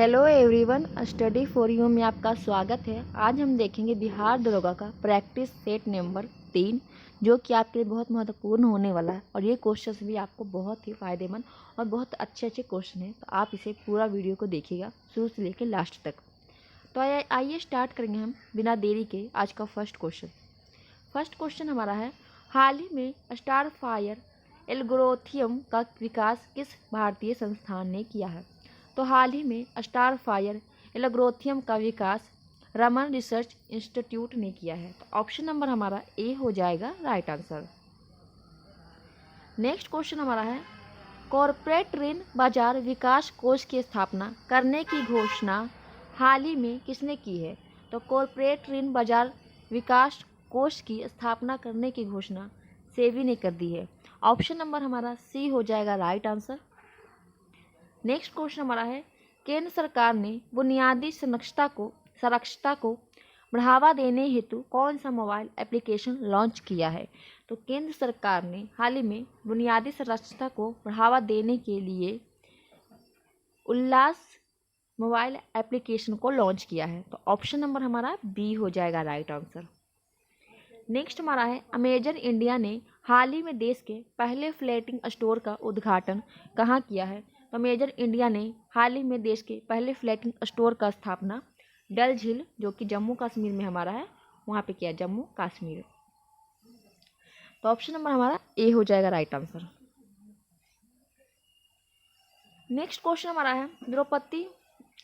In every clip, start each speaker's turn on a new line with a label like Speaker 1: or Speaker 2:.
Speaker 1: Hello everyone, study for you में आपका स्वागत है। आज हम देखेंगे बिहार दरोगा का प्रैक्टिस सेट नंबर 3, जो कि आपके लिए बहुत महत्वपूर्ण होने वाला है। और ये क्वेश्चंस भी आपको बहुत ही फ़ायदेमंद और बहुत अच्छे क्वेश्चन हैं, तो आप इसे पूरा वीडियो को देखिएगा शुरू से लेकर लास्ट तक। तो आइए स्टार्ट करेंगे हम बिना देरी के आज का फर्स्ट क्वेश्चन हमारा है, हाल ही में स्टार फायर एल्गोरिथम का विकास किस भारतीय संस्थान ने किया है? तो हाल ही में स्टार फायर एल्गोरिथम का विकास रमन रिसर्च इंस्टीट्यूट ने किया है। तो ऑप्शन नंबर हमारा ए हो जाएगा राइट आंसर। नेक्स्ट क्वेश्चन हमारा है, कॉरपोरेट ऋण बाजार विकास कोष की स्थापना करने की घोषणा हाल ही में किसने की है? तो कॉरपोरेट ऋण बाजार विकास कोष की स्थापना करने की घोषणा सेबी ने कर दी है। ऑप्शन नंबर हमारा सी हो जाएगा राइट आंसर। नेक्स्ट क्वेश्चन हमारा है, केंद्र सरकार ने बुनियादी साक्षरता को बढ़ावा देने हेतु कौन सा मोबाइल एप्लीकेशन लॉन्च किया है? तो केंद्र सरकार ने हाल ही में बुनियादी साक्षरता को बढ़ावा देने के लिए उल्लास मोबाइल एप्लीकेशन को लॉन्च किया है। तो ऑप्शन नंबर हमारा बी हो जाएगा राइट आंसर। नेक्स्ट हमारा है, अमेजन इंडिया ने हाल ही में देश के पहले फ्लोटिंग स्टोर का उद्घाटन कहाँ किया है? तो अमेजन इंडिया ने हाल ही में देश के पहले फ्लोटिंग स्टोर का स्थापना डल झील, जो कि जम्मू कश्मीर में हमारा है, वहाँ पे किया, जम्मू कश्मीर। तो ऑप्शन नंबर हमारा ए हो जाएगा राइट आंसर। नेक्स्ट क्वेश्चन हमारा है,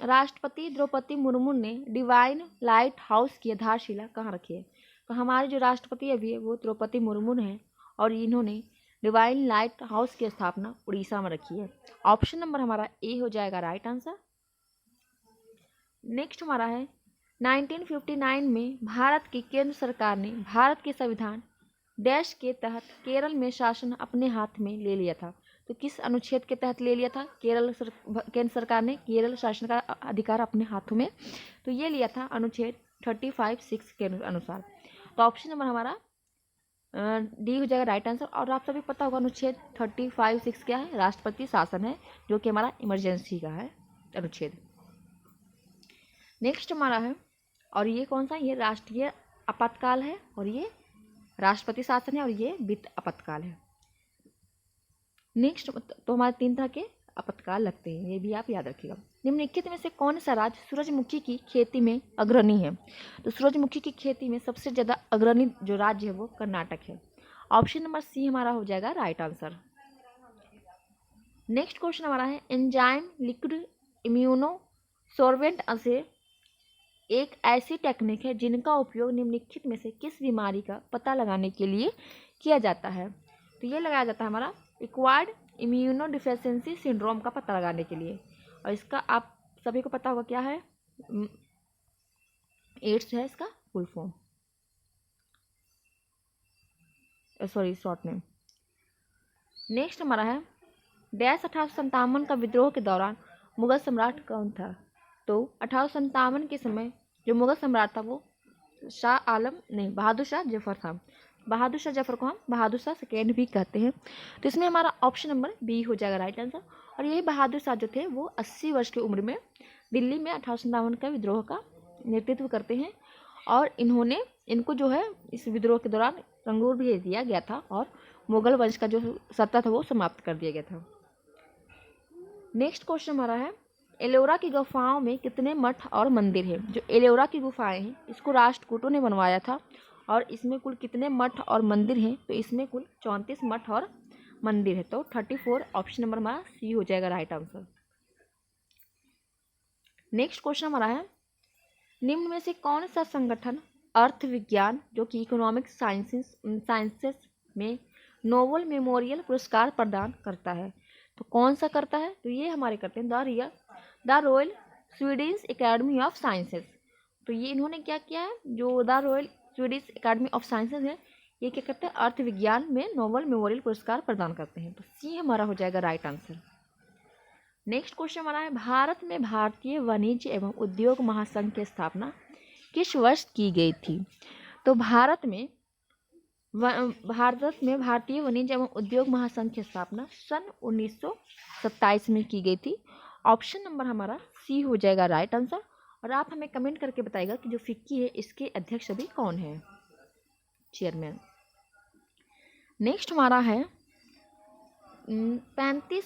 Speaker 1: राष्ट्रपति द्रौपदी मुर्मू ने डिवाइन लाइट हाउस की आधारशिला कहाँ रखी है? तो हमारे जो राष्ट्रपति अभी है वो द्रौपदी मुर्मू हैं, और इन्होंने डिवाइन लाइट हाउस की स्थापना उड़ीसा में रखी है। ऑप्शन नंबर हमारा ए हो जाएगा राइट आंसर। नेक्स्ट हमारा है, 1959 में भारत की केंद्र सरकार ने भारत के संविधान डैश के तहत केरल में शासन अपने हाथ में ले लिया था। तो किस अनुच्छेद के तहत ले लिया था केंद्र सरकार ने केरल शासन का अधिकार अपने हाथों में? तो ये लिया था अनुच्छेद 35(6) के अनुसार। तो ऑप्शन नंबर हमारा डी हो जाएगा राइट आंसर। और आप सभी पता होगा अनुच्छेद 35(6) क्या है? राष्ट्रपति शासन है, जो कि हमारा इमरजेंसी का है अनुच्छेद। नेक्स्ट हमारा है, और ये कौन सा? ये राष्ट्रीय आपातकाल है, और ये राष्ट्रपति शासन है, और ये वित्त आपातकाल है। नेक्स्ट तो हमारे 3 तरह के आपातकाल लगते हैं, ये भी आप याद रखिएगा। निम्नलिखित में से कौन सा राज्य सूरजमुखी की खेती में अग्रणी है? तो सूरजमुखी की खेती में सबसे ज़्यादा अग्रणी जो राज्य है वो कर्नाटक है। ऑप्शन नंबर सी हमारा हो जाएगा राइट आंसर। नेक्स्ट क्वेश्चन हमारा है, एंजाइम लिक्विड इम्यूनो सोर्बेंट से एक ऐसी टेक्निक है जिनका उपयोग निम्नलिखित में से किस बीमारी का पता लगाने के लिए किया जाता है? तो ये लगाया जाता है हमारा एक्वायर्ड इम्यूनोडिफिशियेंसी सिंड्रोम का पता लगाने के लिए। और इसका आप सभी को पता होगा क्या है? एड्स है इसका full form, sorry short name. Next हमारा है, डैश 1857 का विद्रोह के दौरान मुगल सम्राट कौन था? तो 1857 के समय जो मुगल सम्राट था वो बहादुर शाह जफर था। बहादुर शाह जफर को हम बहादुर शाह सेकेंड भी कहते हैं। तो इसमें हमारा ऑप्शन नंबर बी हो जाएगा राइट आंसर। और यही बहादुर शाह जो थे वो 80 वर्ष की उम्र में दिल्ली में 1857 का विद्रोह का नेतृत्व करते हैं, और इनको जो है इस विद्रोह के दौरान रंगूर भेज दिया गया था, और मुगल वंश का जो सत्ता था वो समाप्त कर दिया गया था। नेक्स्ट क्वेश्चन हमारा है, एलोरा की गुफाओं में कितने मठ और मंदिर हैं? जो एलोरा की गुफाएं हैं इसको राष्ट्रकूटों ने बनवाया था, और इसमें कुल कितने मठ और मंदिर हैं? तो इसमें कुल 34 मठ और मंदिर है। तो 34 ऑप्शन नंबर हमारा सी हो जाएगा राइट आंसर। नेक्स्ट क्वेश्चन हमारा है, निम्न में से कौन सा संगठन अर्थ विज्ञान जो कि इकोनॉमिक साइंसेस में नोबेल मेमोरियल पुरस्कार प्रदान करता है? तो कौन सा करता है? तो ये हमारे करते हैं the royal Swedish academy of sciences. तो ये इन्होंने क्या किया है, जो the royal Swedish academy of sciences है, ये क्या करते हैं? अर्थ विज्ञान में नोबेल मेमोरियल पुरस्कार प्रदान करते हैं। तो सी हमारा हो जाएगा राइट आंसर। नेक्स्ट क्वेश्चन हमारा है, भारत में भारतीय वाणिज्य एवं उद्योग महासंघ की स्थापना किस वर्ष की गई थी? तो भारत में भारतीय वाणिज्य एवं उद्योग महासंघ की स्थापना सन 1927 में की गई थी। ऑप्शन नंबर हमारा सी हो जाएगा राइट आंसर। और आप हमें कमेंट करके बताइएगा कि जो फिक्की है इसके अध्यक्ष अभी कौन है, चेयरमैन। नेक्स्ट हमारा है 35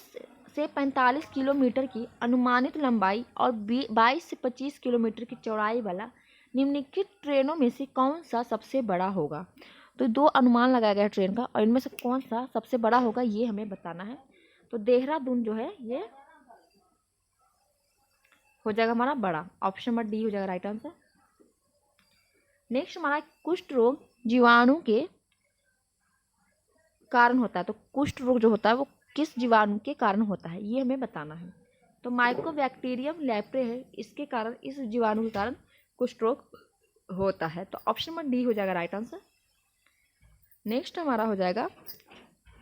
Speaker 1: से 45 किलोमीटर की अनुमानित लंबाई और 22 से 25 किलोमीटर की चौड़ाई वाला निम्नलिखित ट्रेनों में से कौन सा सबसे बड़ा होगा। तो दो अनुमान लगाया गया है ट्रेन का, और इनमें से कौन सा सबसे बड़ा होगा ये हमें बताना है। तो देहरादून जो है ये हो जाएगा हमारा बड़ा, ऑप्शन नंबर डी हो जाएगा राइट आंसर। नेक्स्ट हमारा कुष्ठ रोग जीवाणु के कारण होता है। तो कुष्ठ रोग जो होता है वो किस जीवाणु के कारण होता है ये हमें बताना है। तो माइकोबैक्टीरियम लेप्रे है, इसके कारण, इस जीवाणु के कारण कुष्ठ रोग होता है। तो ऑप्शन नंबर डी हो जाएगा राइट आंसर। नेक्स्ट हमारा हो जाएगा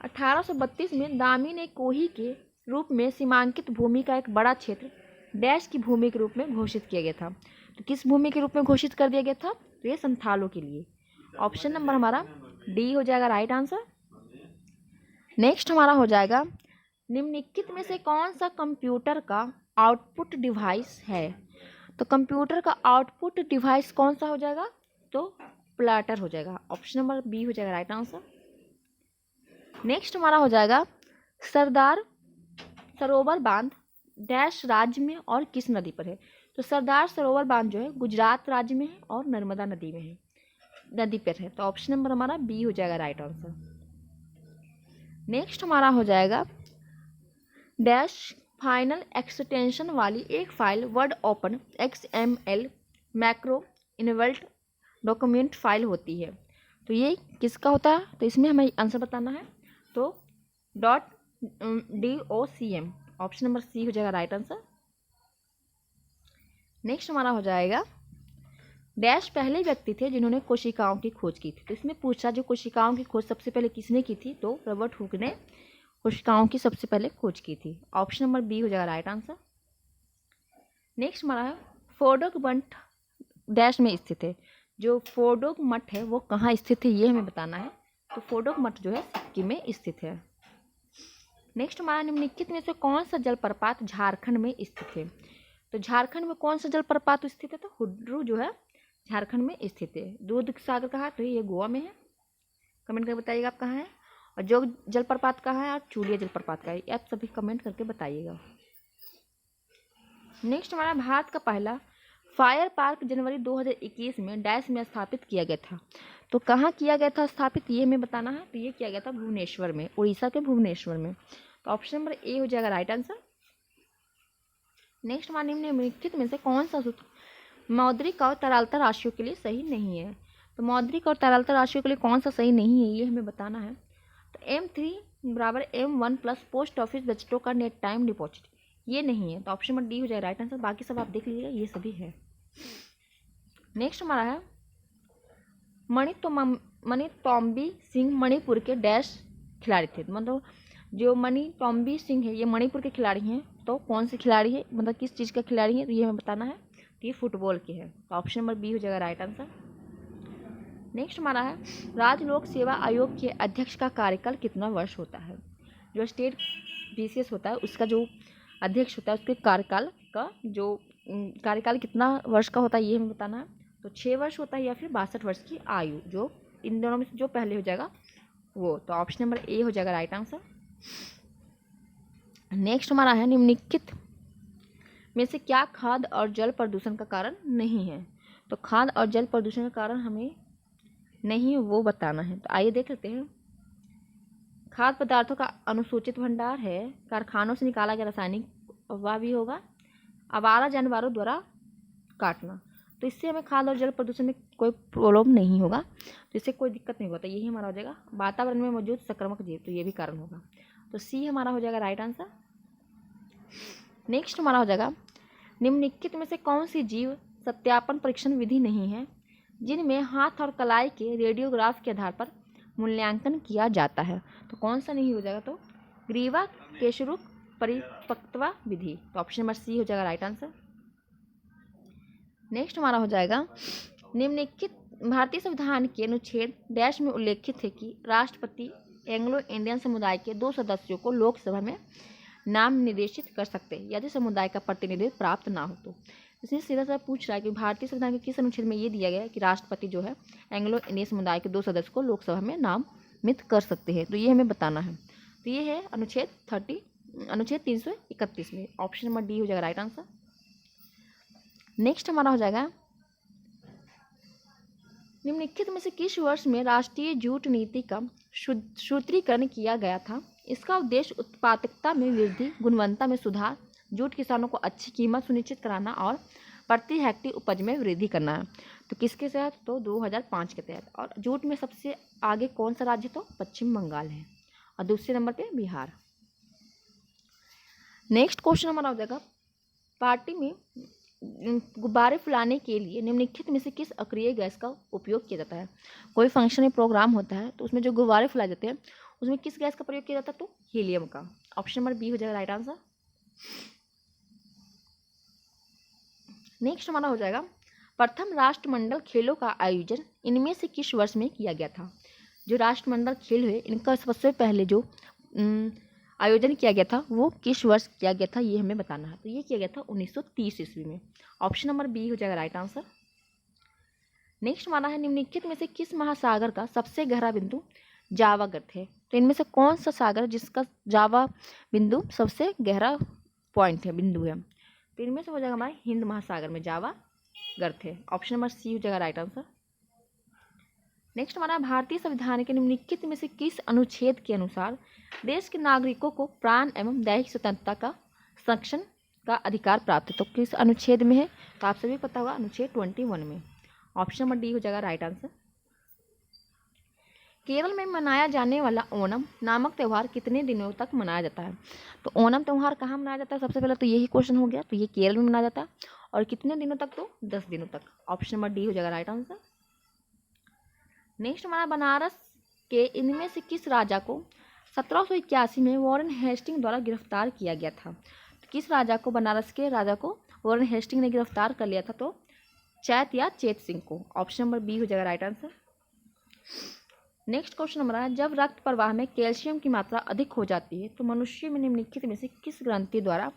Speaker 1: 1832 में दामी ने कोही के रूप में सीमांकित भूमि का एक बड़ा क्षेत्र डैश की भूमि के रूप में घोषित किया गया था। तो किस भूमि के रूप में घोषित कर दिया गया था, तो ये संथालों के लिए। ऑप्शन नंबर हमारा डी हो जाएगा राइट आंसर। नेक्स्ट हमारा हो जाएगा निम्नलिखित में से कौन सा कंप्यूटर का आउटपुट डिवाइस है। तो कंप्यूटर का आउटपुट डिवाइस कौन सा हो जाएगा, तो प्लाटर हो जाएगा, ऑप्शन नंबर बी हो जाएगा राइट आंसर। नेक्स्ट हमारा हो जाएगा सरदार सरोवर बांध डैश राज्य में और किस नदी पर है। तो सरदार सरोवर बांध जो है गुजरात राज्य में है और नर्मदा नदी में है, नदी पर है। तो ऑप्शन नंबर हमारा बी हो जाएगा राइट आंसर। नेक्स्ट हमारा हो जाएगा डैश फाइनल एक्सटेंशन वाली एक file word open XML macro inbuilt document file होती है। तो ये किसका होता है, तो इसमें हमें आंसर बताना है। तो .docm, ऑप्शन नंबर सी हो जाएगा राइट आंसर। नेक्स्ट हमारा हो जाएगा डैश पहले व्यक्ति थे जिन्होंने कोशिकाओं की खोज की थी। तो इसमें पूछा जो कोशिकाओं की खोज सबसे पहले किसने की थी, तो रॉबर्ट हुक ने कोशिकाओं की सबसे पहले खोज की थी, ऑप्शन नंबर बी हो जाएगा राइट आंसर। नेक्स्ट हमारा है फोर्डोक मठ डैश में स्थित है। जो फोर्डोक मठ है वो कहाँ स्थित है ये हमें बताना है। तो फोर्डोक मठ जो है सिक्किम में स्थित है। नेक्स्ट हमारा निम्नलिखित में से कौन सा जलप्रपात झारखंड में स्थित है। तो झारखंड में कौन सा जलप्रपात स्थित है, तो हुड्रू जो है झारखंड में स्थित है। दूध सागर कहाँ है, तो ये गोवा में है, कमेंट करके बताइएगा आप कहाँ है। और जो जलप्रपात कहाँ है और चूलिया जलप्रपात का है, आप सभी कमेंट करके बताइएगा। नेक्स्ट हमारा भारत का पहला फायर पार्क जनवरी 2021 में डैश में स्थापित किया गया था। तो कहाँ किया गया था स्थापित ये हमें बताना है। तो ये किया गया था भुवनेश्वर में, उड़ीसा के भुवनेश्वर में। तो ऑप्शन नंबर ए हो जाएगा राइट आंसर। नेक्स्ट हमारे निम्नलिखित में से कौन सा सूत्र मौद्रिक और तरलता राशियों के लिए सही नहीं है। तो मौद्रिक और तरलता राशियों के लिए कौन सा सही नहीं है ये हमें बताना है। तो M3 बराबर M1 प्लस पोस्ट ऑफिस बजटों का नेट टाइम डिपॉजिट ये नहीं है। तो ऑप्शन नंबर डी हो जाए राइट आंसर। बाकी सब आप देख लीजिएगा ये सभी है। नेक्स्ट हमारा है मणितोम्बी सिंह मणिपुर के डैश खिलाड़ी थे। मतलब जो मणितोम्बी सिंह है ये मणिपुर के खिलाड़ी हैं। तो कौन से खिलाड़ी है, मतलब किस चीज़ का खिलाड़ी है, तो ये हमें बताना है। तो ये फुटबॉल के है। तो ऑप्शन नंबर बी हो जाएगा राइट आंसर। नेक्स्ट हमारा है राज्य लोक सेवा आयोग के अध्यक्ष का कार्यकाल कितना वर्ष होता है। जो स्टेट BCS होता है उसका जो अध्यक्ष होता है उसके कार्यकाल कितना वर्ष का होता है ये हमें बताना है। तो 6 वर्ष होता है या फिर 62 वर्ष की आयु, जो इन दोनों में से जो पहले हो जाएगा वो। तो ऑप्शन नंबर ए हो जाएगा राइट आंसर। नेक्स्ट हमारा है निम्नलिखित में से क्या खाद्य और जल प्रदूषण का कारण नहीं है। तो खाद्य और जल प्रदूषण का कारण हमें नहीं वो बताना है। तो आइए देख लेते हैं। खाद्य पदार्थों का अनुसूचित भंडार है, कारखानों से निकाला गया रासायनिक वह भी होगा, आवारा जानवरों द्वारा काटना। तो इससे हमें खाद्य और जल प्रदूषण में कोई प्रॉब्लम नहीं होगा, तो इससे कोई दिक्कत नहीं होता। यही हमारा हो जाएगा वातावरण में मौजूद संक्रामक जीव, तो ये भी कारण होगा। तो सी हमारा हो जाएगा राइट आंसर। नेक्स्ट हमारा हो जाएगा निम्नलिखित में से कौन सी जीव सत्यापन परीक्षण विधि नहीं है जिनमें हाथ और कलाई के रेडियोग्राफ के आधार पर मूल्यांकन किया जाता है। तो कौन सा नहीं हो जाएगा, तो ग्रीवा केशरुक परिपक्वता विधि। तो ऑप्शन नंबर सी हो जाएगा राइट आंसर। नेक्स्ट हमारा हो जाएगा निम्नलिखित भारतीय संविधान के अनुच्छेद डैश में उल्लेखित है कि राष्ट्रपति एंग्लो इंडियन समुदाय के 2 सदस्यों को लोकसभा में नाम निर्देशित कर सकते यदि समुदाय का प्रतिनिधित्व प्राप्त ना हो तो। इसमें सीधा सा पूछ रहा है कि भारतीय संविधान के किस अनुच्छेद में ये दिया गया है कि राष्ट्रपति जो है एंग्लो इंडियन समुदाय के 2 सदस्य को लोकसभा में नामित कर सकते हैं, तो ये हमें बताना है। तो ये है अनुच्छेद 331 में। ऑप्शन नंबर डी हो जाएगा राइट आंसर। नेक्स्ट हमारा हो जाएगा निम्नलिखित में से किस वर्ष में राष्ट्रीय जूट नीति का सूत्रीकरण किया गया था। इसका उद्देश्य उत्पादकता में वृद्धि, गुणवत्ता में सुधार, जूट किसानों को अच्छी कीमत सुनिश्चित कराना और प्रति हेक्टेयर उपज में वृद्धि करना है। तो किसके तहत? तो 2005 के तहत। और जूट में सबसे आगे कौन सा राज्य? तो पश्चिम बंगाल है और दूसरे नंबर पे बिहार। नेक्स्ट क्वेश्चन हमारा हो जाएगा पार्टी में गुब्बारे फुलाने के लिए निम्नलिखित में से किस अक्रिय गैस का उपयोग किया जाता है। कोई फंक्शन या प्रोग्राम होता है तो उसमें जो गुब्बारे फुलाए जाते हैं उसमें किस गैस का प्रयोग किया जाता है? तो हीलियम का। ऑप्शन नंबर बी हो जाएगा राइट आंसर। नेक्स्ट हमारा हो जाएगा प्रथम राष्ट्रमंडल खेलों का आयोजन इनमें से किस वर्ष में किया गया था। जो राष्ट्रमंडल खेल हुए इनका सबसे पहले जो आयोजन किया गया था वो किस वर्ष किया गया था, ये हमें बताना है। तो ये किया गया था 1930 ईस्वी में। ऑप्शन नंबर बी हो जाएगा राइट आंसर। नेक्स्ट हमारा है निम्नलिखित में से किस महासागर का सबसे गहरा बिंदु जावा गर्त है। तो इनमें से कौन सा सागर जिसका जावा बिंदु सबसे गहरा पॉइंट है, बिंदु है। तो इनमें से हो जाएगा हमारे हिंद महासागर में जावा गर्त है। ऑप्शन नंबर सी हो जाएगा राइट आंसर। नेक्स्ट हमारा भारतीय संविधान के निम्नलिखित में से किस अनुच्छेद के अनुसार देश के नागरिकों को प्राण एवं दैहिक स्वतंत्रता का संरक्षण का अधिकार प्राप्त है। तो किस अनुच्छेद में है? तो आप सभी पता होगा अनुच्छेद 21 में। ऑप्शन नंबर डी हो जाएगा राइट आंसर। केरल में मनाया जाने वाला ओणम नामक त्यौहार कितने दिनों तक मनाया जाता है। तो ओणम त्यौहार कहाँ मनाया जाता है? सबसे पहले तो यही क्वेश्चन हो गया। तो ये केरल में मनाया जाता है और कितने दिनों तक? तो 10 दिनों तक। ऑप्शन नंबर डी हो जाएगा राइट आंसर। नेक्स्ट हमारा बनारस के इनमें से किस राजा को 1781 में वॉरेन हेस्टिंग द्वारा गिरफ्तार किया गया था। तो किस राजा को, बनारस के राजा को वॉरेन हेस्टिंग ने गिरफ्तार कर लिया था? तो चैत या चेत सिंह को। ऑप्शन नंबर बी हो जाएगा राइट आंसर। नेक्स्ट क्वेश्चन हमारा है जब रक्त प्रवाह में कैल्शियम की मात्रा अधिक हो जाती है तो मनुष्य में निम्नलिखित में से किस ग्रंथि द्वारा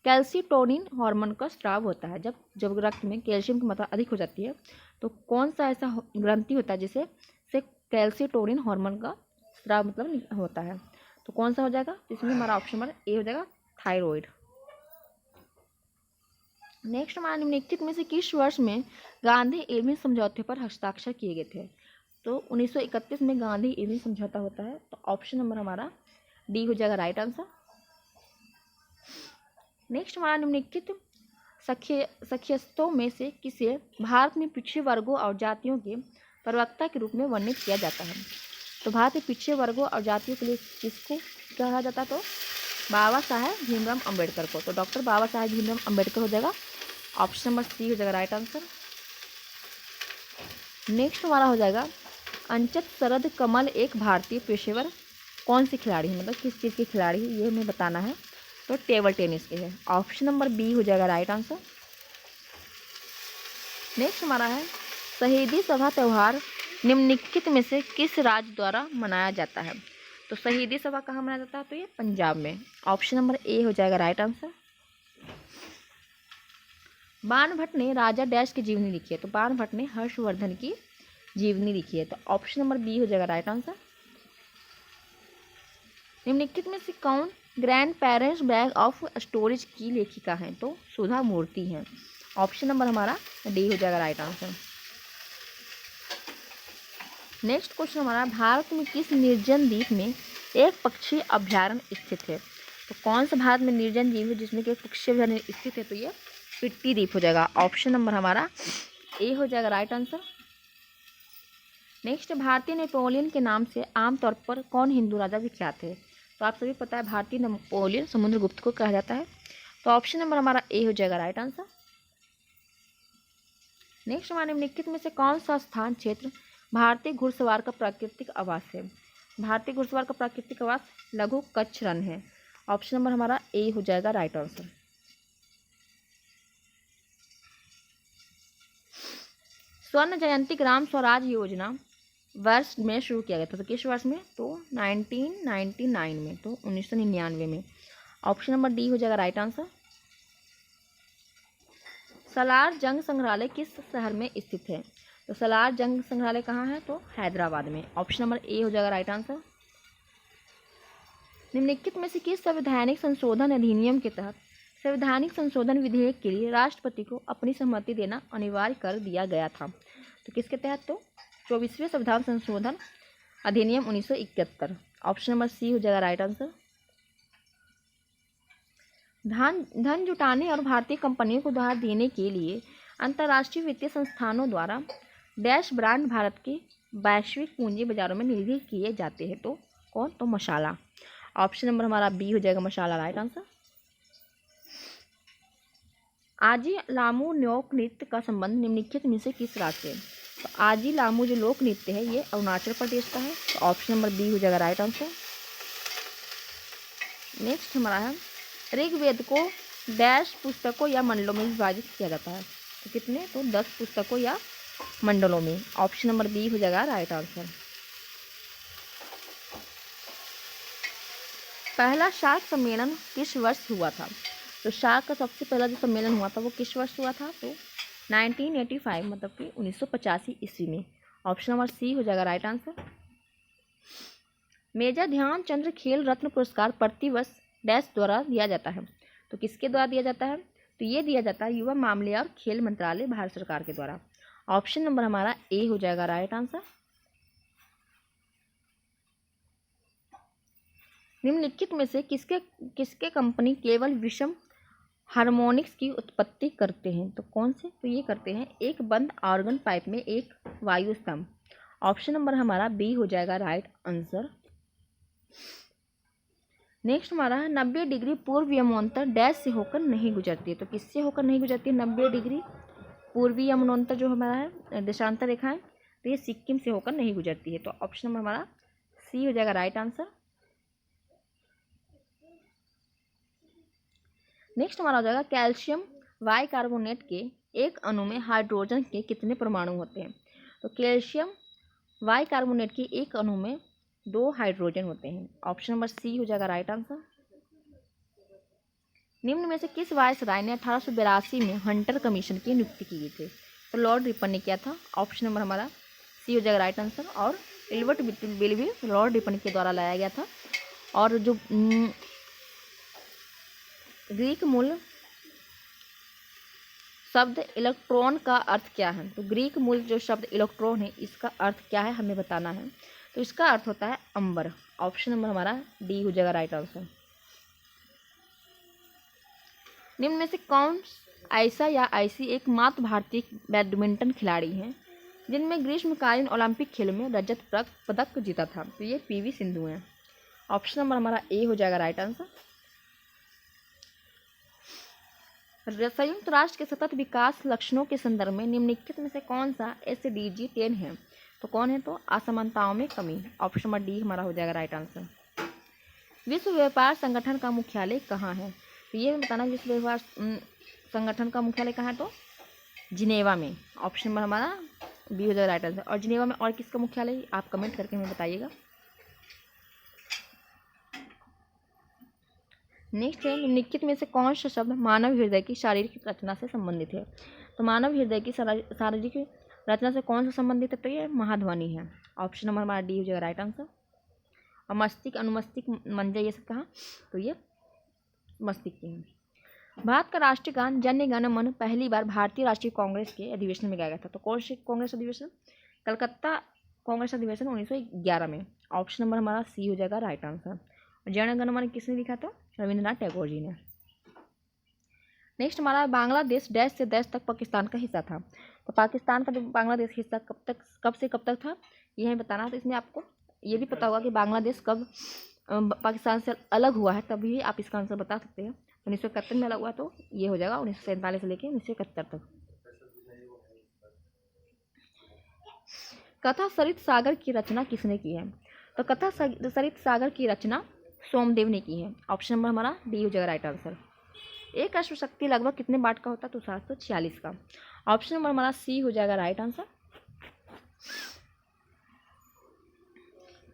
Speaker 1: कैल्सिटोनिन हार्मोन का स्राव होता है। जब रक्त में कैल्शियम की मात्रा अधिक हो जाती है तो कौन सा ऐसा ग्रंथि होता है जिसे से कैल्सिटोनिन हार्मोन का स्राव मतलब होता है। तो कौन सा हो जाएगा? तो इसमें हमारा ऑप्शन नंबर ए हो जाएगा थायराइड। नेक्स्ट हमारा निम्नलिखित में से किस वर्ष में गांधी इरविन समझौते पर हस्ताक्षर किए गए थे। तो 1931 में गांधी इरविन समझौता होता है। तो ऑप्शन नंबर हमारा डी हो जाएगा राइट आंसर। नेक्स्ट हमारा निम्नलिखित सख्यस्तों में से किसे भारत में पिछड़े वर्गों और जातियों के प्रवक्ता के रूप में वर्णित किया जाता है। तो भारत में पिछड़े वर्गों और जातियों के लिए किसको कहा जाता है? तो बाबा साहेब भीमराव अंबेडकर को। तो डॉक्टर बाबा साहेब भीमराव अंबेडकर हो जाएगा। ऑप्शन नंबर सी हो जाएगा राइट आंसर। नेक्स्ट हमारा हो जाएगा अंचत शरद कमल एक भारतीय पेशेवर कौन सी खिलाड़ी है, मतलब किस चीज़ की खिलाड़ी है, ये हमें बताना है। तो टेबल टेनिस के है। ऑप्शन नंबर बी हो जाएगा राइट आंसर। नेक्स्ट हमारा है शहीदी सभा त्यौहार निम्नलिखित में से किस राज्य द्वारा मनाया जाता है। तो शहीदी सभा कहाँ मनाया जाता है? तो ये पंजाब में। ऑप्शन नंबर ए हो जाएगा राइट आंसर। बाणभट्ट ने राजा डैश की जीवनी लिखी है। तो बाणभट्ट ने हर्षवर्धन की जीवनी लिखी है। तो ऑप्शन नंबर बी हो जाएगा राइट आंसर। निम्नलिखित में से कौन grand parents bag of storage की लेखिका है। तो सुधा मूर्ति हैं। ऑप्शन नंबर हमारा डी हो जाएगा राइट आंसर। नेक्स्ट क्वेश्चन हमारा भारत में किस निर्जन द्वीप में एक पक्षी अभ्यारण्य स्थित है। तो कौन सा भारत में निर्जन द्वीप है जिसमें कि एक पक्षी अभ्यारण्य स्थित है? तो ये पिट्टी द्वीप हो जाएगा। ऑप्शन नंबर हमारा ए हो जाएगा राइट आंसर। नेक्स्ट भारतीय नेपोलियन के नाम से आमतौर पर कौन हिंदू राजा विख्यात है। तो आप सभी पता है भारतीय नेपोलियन समुद्रगुप्त को कहा जाता है। तो ऑप्शन नंबर हमारा ए हो जाएगा राइट आंसर। नेक्स्ट हमारे निम्नलिखित में से कौन सा स्थान क्षेत्र भारतीय घुड़सवार का प्राकृतिक आवास है। भारतीय घुड़सवार का प्राकृतिक आवास लघु कच्छ रण है। ऑप्शन नंबर हमारा ए हो जाएगा राइट आंसर। स्वर्ण जयंती ग्राम स्वराज योजना वर्ष में शुरू किया गया था। तो किस वर्ष में? तो 1999 में, तो 1999 में। ऑप्शन नंबर डी हो जाएगा राइट आंसर। सालार जंग संग्रहालय किस शहर में स्थित है? तो सालार जंग संग्रहालय कहाँ है? तो हैदराबाद में। ऑप्शन नंबर ए हो जाएगा राइट आंसर। निम्नलिखित में से किस संवैधानिक संशोधन अधिनियम के तहत संवैधानिक संशोधन विधेयक के लिए राष्ट्रपति को अपनी सहमति देना अनिवार्य कर दिया गया था? तो किसके तहत? तो 24वें संविधान संशोधन अधिनियम 1971। ऑप्शन नंबर सी हो जाएगा राइट आंसर। धन जुटाने और भारतीय कंपनियों को उधार देने के लिए अंतर्राष्ट्रीय वित्तीय संस्थानों द्वारा डैश ब्रांड भारत के वैश्विक पूंजी बाजारों में निधि किए जाते हैं? तो कौन? तो मसाला। ऑप्शन नंबर हमारा बी हो जाएगा मसाला राइट आंसर। आजी लामू लोक नृत्य का संबंध निम्नलिखित में से किस राज्य से? तो आजी लामू जो लोक नृत्य है ये अरुणाचल प्रदेश का है। तो ऑप्शन नंबर बी हो जाएगा राइट आंसर। नेक्स्ट हमारा है ऋग्वेद को डैश पुस्तकों या मंडलों में विभाजित किया जाता है? तो कितने? तो 10 पुस्तकों या मंडलों में। ऑप्शन नंबर बी हो जाएगा राइट आंसर। पहला शार्क सम्मेलन किस वर्ष हुआ था? तो शार्क का सबसे पहला जो सम्मेलन हुआ था वो किस वर्ष हुआ था? तो 1985 मतलब कि 1985 ईस्वी में। ऑप्शन नंबर सी हो जाएगा राइट आंसर। मेजर ध्यानचंद खेल रत्न पुरस्कार प्रतिवर्ष डैश द्वारा दिया जाता है? तो किसके द्वारा दिया जाता है? तो ये दिया जाता है युवा मामले और खेल मंत्रालय भारत सरकार के द्वारा। ऑप्शन नंबर हमारा ए हो जाएगा राइट आंसर। निम्नलिखित में से किसके कंपनी केवल विषम हार्मोनिक्स की उत्पत्ति करते हैं? तो कौन से? तो ये करते हैं एक बंद ऑर्गन पाइप में एक वायु स्तंभ। ऑप्शन नंबर हमारा बी हो जाएगा राइट आंसर। नेक्स्ट हमारा है 90 डिग्री पूर्व यमनोत्तर डैश से होकर नहीं गुजरती है? तो किससे होकर नहीं गुजरती है 90 डिग्री पूर्वी यमनोत्तर जो हमारा है देशांतर रेखा है? तो ये सिक्किम से होकर नहीं गुजरती है। तो ऑप्शन नंबर हमारा सी हो जाएगा राइट आंसर। नेक्स्ट हमारा हो जाएगा कैल्शियम बाइकार्बोनेट के एक अणु में हाइड्रोजन के कितने परमाणु होते हैं? तो कैल्शियम बाइकार्बोनेट के एक अणु में 2 हाइड्रोजन होते हैं। ऑप्शन नंबर सी हो जाएगा राइट आंसर। निम्न में से किस वायसराय ने 1882 में हंटर कमीशन की नियुक्ति की थी? तो लॉर्ड रिपन ने किया था। ऑप्शन नंबर हमारा सी हो जाएगा राइट आंसर। और एल्बर्ट बिल भी लॉर्ड रिपन के द्वारा लाया गया था। और जो ग्रीक मूल शब्द इलेक्ट्रॉन का अर्थ क्या है? तो ग्रीक मूल जो शब्द इलेक्ट्रॉन है इसका अर्थ क्या है हमें बताना है। तो इसका अर्थ होता है अंबर। ऑप्शन नंबर हमारा डी हो जाएगा राइट आंसर। निम्न में से कौन ऐसा या ऐसी एकमात्र भारतीय बैडमिंटन खिलाड़ी हैं जिनमें ग्रीष्मकालीन ओलंपिक खेलों में रजत पदक जीता था? तो ये पीवी सिंधु हैं। ऑप्शन नंबर हमारा ए हो जाएगा राइट आंसर। संयुक्त राष्ट्र के सतत विकास लक्ष्यों के संदर्भ में निम्नलिखित में से कौन सा SDG 10 है? तो कौन है? तो असमानताओं में कमी। ऑप्शन नंबर डी हमारा हो जाएगा राइट आंसर। विश्व व्यापार संगठन का मुख्यालय कहाँ है? तो ये बताना विश्व व्यापार संगठन का मुख्यालय कहाँ है? तो जिनेवा में। ऑप्शन नंबर हमारा बी हो जाएगा राइट आंसर। और जिनेवा में और किसका मुख्यालय आप कमेंट करके हमें बताइएगा। नेक्स्ट है निम्नलिखित में से कौन सा शब्द मानव हृदय की शारीरिक रचना से संबंधित है? तो मानव हृदय की शारीरिक रचना से कौन सा संबंधित है? तो ये महाध्वनि है। ऑप्शन नंबर हमारा डी हो जाएगा राइट आंसर। और मस्तिष्क अनुमस्तिष्क मंजर ये सब कहाँ? तो ये मस्तिष्क है। भारत का राष्ट्रीय गान जन गण मन पहली बार भारतीय राष्ट्रीय कांग्रेस के अधिवेशन में गाया गया था? तो कौन से कांग्रेस अधिवेशन? कलकत्ता कांग्रेस अधिवेशन 1911 में। ऑप्शन नंबर हमारा सी हो जाएगा राइट आंसर। जन गण मन किसने लिखा था? रविंद्रनाथ टैगोर जी ने। नेक्स्ट हमारा बांग्लादेश डैश से डैश तक पाकिस्तान का हिस्सा था? तो पाकिस्तान का जो बांग्लादेश हिस्सा कब से कब तक था ये हमें बताना। तो इसमें आपको ये भी पता होगा कि बांग्लादेश कब पाकिस्तान से अलग हुआ है, तभी आप इसका आंसर बता सकते हैं। 1971 में अलग हुआ, तो ये हो जाएगा 1947 से लेकर 1971 तक। कथा सरित सागर की रचना किसने की है? तो कथा सरित सागर की रचना सोमदेव ने की है। ऑप्शन नंबर हमारा डी हो जाएगा राइट आंसर। एक अश्व शक्ति लगभग कितने वाट का होता है? तो 746 का। ऑप्शन नंबर हमारा सी हो जाएगा राइट आंसर।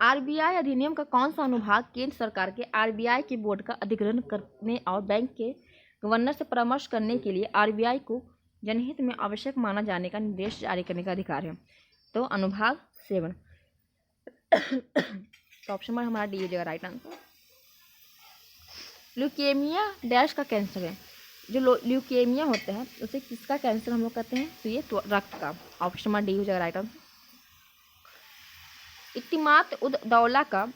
Speaker 1: आरबीआई अधिनियम का कौन सा अनुभाग केंद्र सरकार के आरबीआई के बोर्ड का अधिग्रहण करने और बैंक के गवर्नर से परामर्श करने के लिए आरबीआई को जनहित में आवश्यक माना जाने का निर्देश जारी करने का अधिकार है? तो अनुभाग 7। तो ऑप्शन नंबर हमारा डी हो जाएगा राइट आंसर। ल्यूकेमिया डैश का कैंसर है। जो ल्यूकेमिया होता है उसे किसका कैंसर हम लोग कहते हैं? तो ये रक्त का। ऑप्शन नंबर डी हो जाएगा राइट आंसर। इत्तिमाद उद दौला का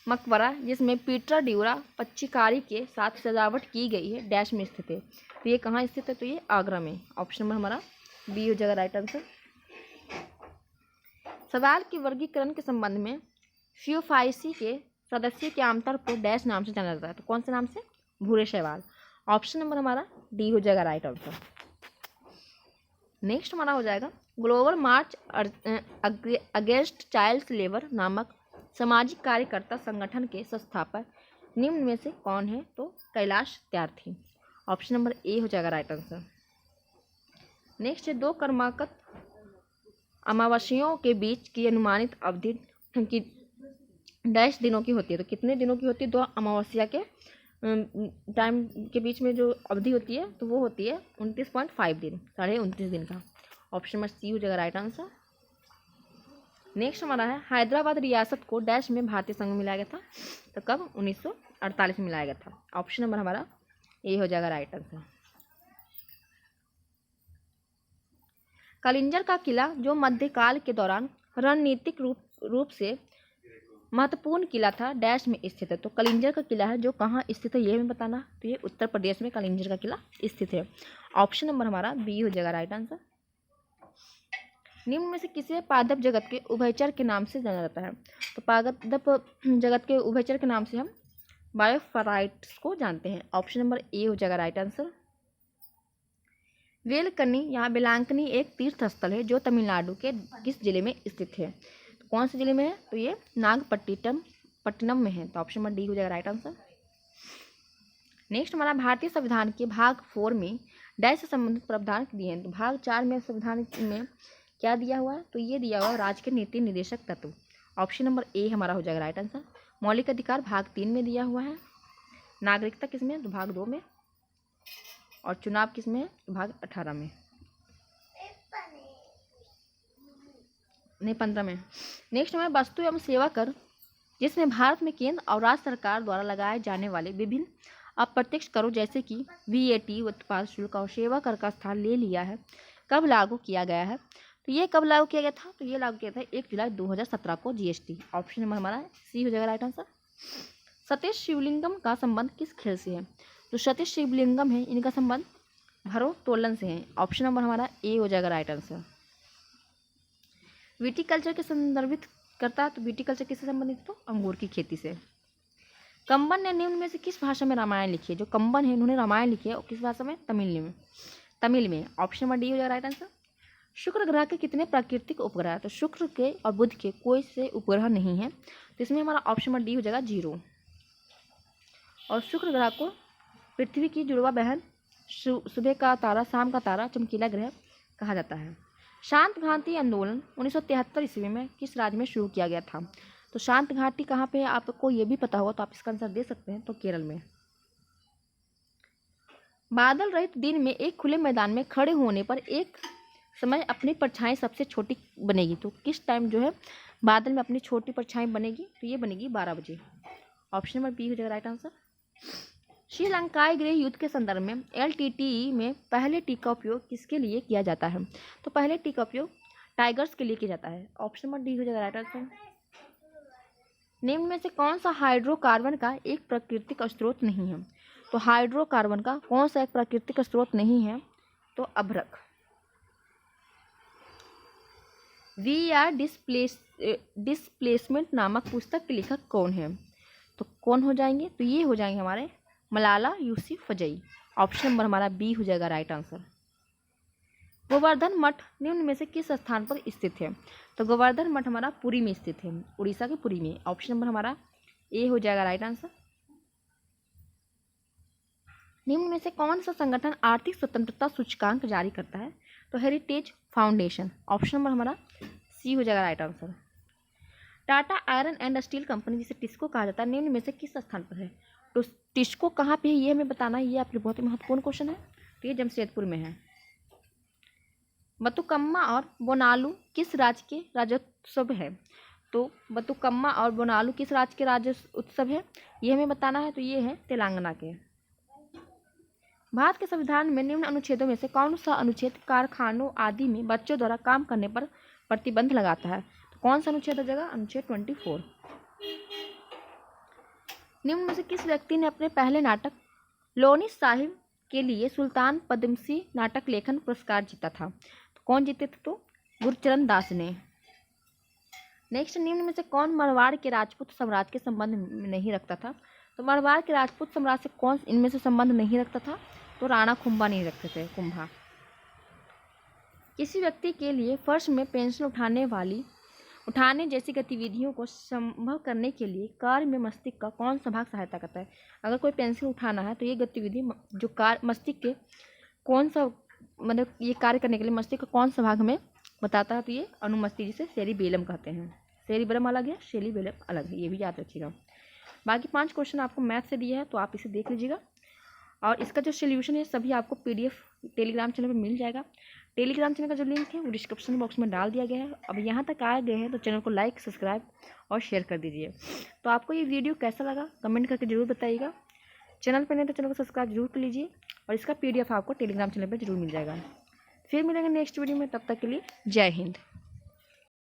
Speaker 1: मकबरा जिसमें पीटर ड्यूरा पच्चीकारी के साथ सजावट की गई है डैश में स्थित है। तो ये कहाँ स्थित है? तो ये आगरा में। ऑप्शन नंबर हमारा बी हो जाएगा राइट आंसर। सवाल के वर्गीकरण के संबंध में फ्यूफाइसी के सदस्य के आमतौर पर डैश नाम से जाना जाता है। तो कौन से नाम से? भूरे शैवाल। ऑप्शन नंबर हमारा डी हो जाएगा राइट आंसर। नेक्स्ट हमारा हो जाएगा ग्लोबल मार्च अगेंस्ट चाइल्ड लेबर नामक सामाजिक कार्यकर्ता संगठन के संस्थापक निम्न में से कौन है? तो कैलाश त्यार्थी। ऑप्शन नंबर ए हो जाएगा राइट आंसर। नेक्स्ट है 2 कर्माकत अमावस्याओं के बीच की अनुमानित अवधि की डैश दिनों की होती है। तो कितने दिनों की होती है? 2 अमावस्या के टाइम के बीच में जो अवधि होती है तो वो होती है 29.5 दिन, 29.5 दिन का। ऑप्शन नंबर सी हो जाएगा राइट आंसर। नेक्स्ट हमारा है हैदराबाद रियासत को डैश में भारतीय संघ में मिलाया गया था। तो कब? 1948 में मिलाया गया था। ऑप्शन नंबर हमारा ए हो जाएगा राइट आंसर। कलिंजर का किला जो मध्यकाल के दौरान रणनीतिक रूप से महत्वपूर्ण किला था डैश में स्थित है। तो कलिंजर का किला है जो कहाँ स्थित है ये हमें बताना। तो ये उत्तर प्रदेश में कलिंजर का किला स्थित है। ऑप्शन नंबर हमारा बी हो जाएगा राइट आंसर। निम्न में से किसे पादप जगत के उभयचर के नाम से जाना जाता है? तो पादप जगत के उभयचर के नाम से हम बायोफाइट्स को जानते हैं। ऑप्शन नंबर ए हो जाएगा राइट आंसर। वेलकन्नी या बेलांकनी एक तीर्थ स्थल है जो तमिलनाडु के किस जिले में स्थित है? तो कौन से जिले में है? तो ये नागपट्टिनम में है। तो ऑप्शन नंबर डी हो जाएगा राइट आंसर। नेक्स्ट हमारा भारतीय संविधान के भाग 4 में डैश से संबंधित प्रावधान दिए हैं। तो भाग 4 में संविधान में क्या दिया हुआ है? तो ये दिया हुआ है राज्य के नीति निर्देशक तत्व। ऑप्शन नंबर ए हमारा हो जाएगा राइट आंसर। मौलिक अधिकार भाग 3 में दिया हुआ है। नागरिकता किस में? तो भाग 2 में। और चुनाव किस में है? तो भाग 18 में, नहीं 15 में। नेक्स्ट हमारे वस्तु एवं सेवा कर जिसमें भारत में केंद्र और राज्य सरकार द्वारा लगाए जाने वाले विभिन्न अप्रत्यक्ष करों जैसे कि वीएटी, उत्पाद शुल्क और सेवा कर का स्थान ले लिया है, कब लागू किया गया है? तो ये कब लागू किया गया था? तो ये लागू किया था 1 जुलाई 2017 को जीएसटी। ऑप्शन नंबर हमारा सी हो जाएगा राइट आंसर। सतीश शिवलिंगम का संबंध किस खेल से है? तो सतीश शिवलिंगम है इनका संबंध भारोत्तोलन से है। ऑप्शन नंबर हमारा ए हो जाएगा राइट आंसर। विटीकल्चर के संदर्भित करता है। तो विटीकल्चर किससे संबंधित? तो अंगूर की खेती से। कंबन ने निम्न में से किस भाषा में रामायण लिखी है? जो कंबन है उन्होंने रामायण लिखी है और किस भाषा में? तमिल में। ऑप्शन नंबर डी हो जाएगा राइट आंसर। शुक्र ग्रह के कितने प्राकृतिक उपग्रह है? तो शुक्र के और बुध के कोई से उपग्रह नहीं है। तो इसमें हमारा ऑप्शन नंबर डी हो जाएगा 0। और शुक्र ग्रह को पृथ्वी की जुड़वा बहन, सुबह का तारा, शाम का तारा, चमकीला ग्रह कहा जाता है। शांत घाटी आंदोलन 1973 ईस्वी में किस राज्य में शुरू किया गया था? तो शांत घाटी कहाँ पे है? आपको ये भी पता होगा तो आप इसका आंसर दे सकते हैं। तो केरल में। बादल रहित दिन में एक खुले मैदान में खड़े होने पर एक समय अपनी परछाई सबसे छोटी बनेगी। तो किस टाइम जो है बादल में अपनी छोटी परछाई बनेगी? तो ये बनेगी 12 बजे। ऑप्शन नंबर बी हो जाएगा राइट आंसर। श्रीलंकाई गृह युद्ध के संदर्भ में LTTE में पहले टी का उपयोग किसके लिए किया जाता है? तो पहले टी का उपयोग टाइगर्स के लिए किया जाता है। ऑप्शन नंबर डी हो जाएगा राइट आंसर। निम्न में से कौन सा हाइड्रोकार्बन का एक प्राकृतिक स्रोत नहीं है? तो हाइड्रोकार्बन का कौन सा एक प्राकृतिक स्रोत नहीं है? तो अभ्रक। वी आर डिस्प्लेसमेंट नामक पुस्तक के लेखक कौन है? तो कौन हो जाएंगे? तो ये हो जाएंगे हमारे मलाला यूसुफजई। ऑप्शन नंबर हमारा बी हो जाएगा राइट आंसर। गोवर्धन मठ निम्न में से किस स्थान पर स्थित है? तो गोवर्धन मठ हमारा पुरी में स्थित है, उड़ीसा के पुरी में। ऑप्शन नंबर हमारा ए हो जाएगा राइट आंसर। निम्न में से कौन सा संगठन आर्थिक स्वतंत्रता सूचकांक जारी करता है? तो हेरिटेज फाउंडेशन। ऑप्शन नंबर हमारा सी हो जाएगा right answer. Tata iron and steel company, जिसे टिस्को कहा जाता है, निम्न में से किस स्थान पर है? तो टिस्को कहाँ पे है ये हमें बताना है, ये आपके बहुत ही महत्वपूर्ण क्वेश्चन है। तो ये जमशेदपुर में है। बतुकम्मा और बोनालू किस राज्य के राज्योत्सव है? तो बतुकम्मा और बोनालू किस राज्य के राज्य उत्सव है, ये हमें बताना है। तो ये है तेलंगाना के। भारत के संविधान में निम्न अनुच्छेदों में से कौन सा अनुच्छेद कारखानों आदि में बच्चों द्वारा काम करने पर प्रतिबंध लगाता है? तो कौन सा अनुच्छेद हो जाएगा? अनुच्छेद 24। निम्न में से किस व्यक्ति ने अपने पहले नाटक लोनी साहिब के लिए सुल्तान पद्मश्री नाटक लेखन पुरस्कार जीता था? तो कौन जीते थे? तो गुरचरण दास ने। नेक्स्ट, निम्न में से कौन मारवाड़ के राजपूत साम्राज्य के संबंध में नहीं रखता था? तो मारवाड़ के राजपूत साम्राज्य से कौन इनमें से संबंध नहीं रखता था? तो राणा कुंभा नहीं रखते थे, कुंभा। किसी व्यक्ति के लिए फर्श में पेंसिल उठाने जैसी गतिविधियों को संभव करने के लिए कार्य में मस्तिष्क का कौन सा भाग सहायता करता है? अगर कोई पेंसिल उठाना है तो ये गतिविधि जो मस्तिष्क के कौन सा, मतलब ये कार्य करने के लिए मस्तिष्क का कौन सा भाग हमें बताता है? तो ये अनुमस्तिष्क, जिसे सेरिबेलम कहते हैं। सेरिबेलम अलग है, सेरिबेलम अलग है, ये भी याद रखिएगा। बाकी 5 क्वेश्चन आपको मैथ से दिए हैं, तो आप इसे देख लीजिएगा। और इसका जो सोल्यूशन है सभी आपको PDF टेलीग्राम चैनल पर मिल जाएगा। टेलीग्राम चैनल का जो लिंक है वो डिस्क्रिप्शन बॉक्स में डाल दिया गया है। अब यहाँ तक आ गए हैं तो चैनल को लाइक, सब्सक्राइब और शेयर कर दीजिए। तो आपको ये वीडियो कैसा लगा कमेंट करके जरूर बताइएगा। चैनल पर नहीं तो चैनल को सब्सक्राइब जरूर कर लीजिए, और इसका PDF आपको टेलीग्राम चैनल पर जरूर मिल जाएगा। फिर मिलेंगे नेक्स्ट वीडियो में, तब तक के लिए जय हिंद।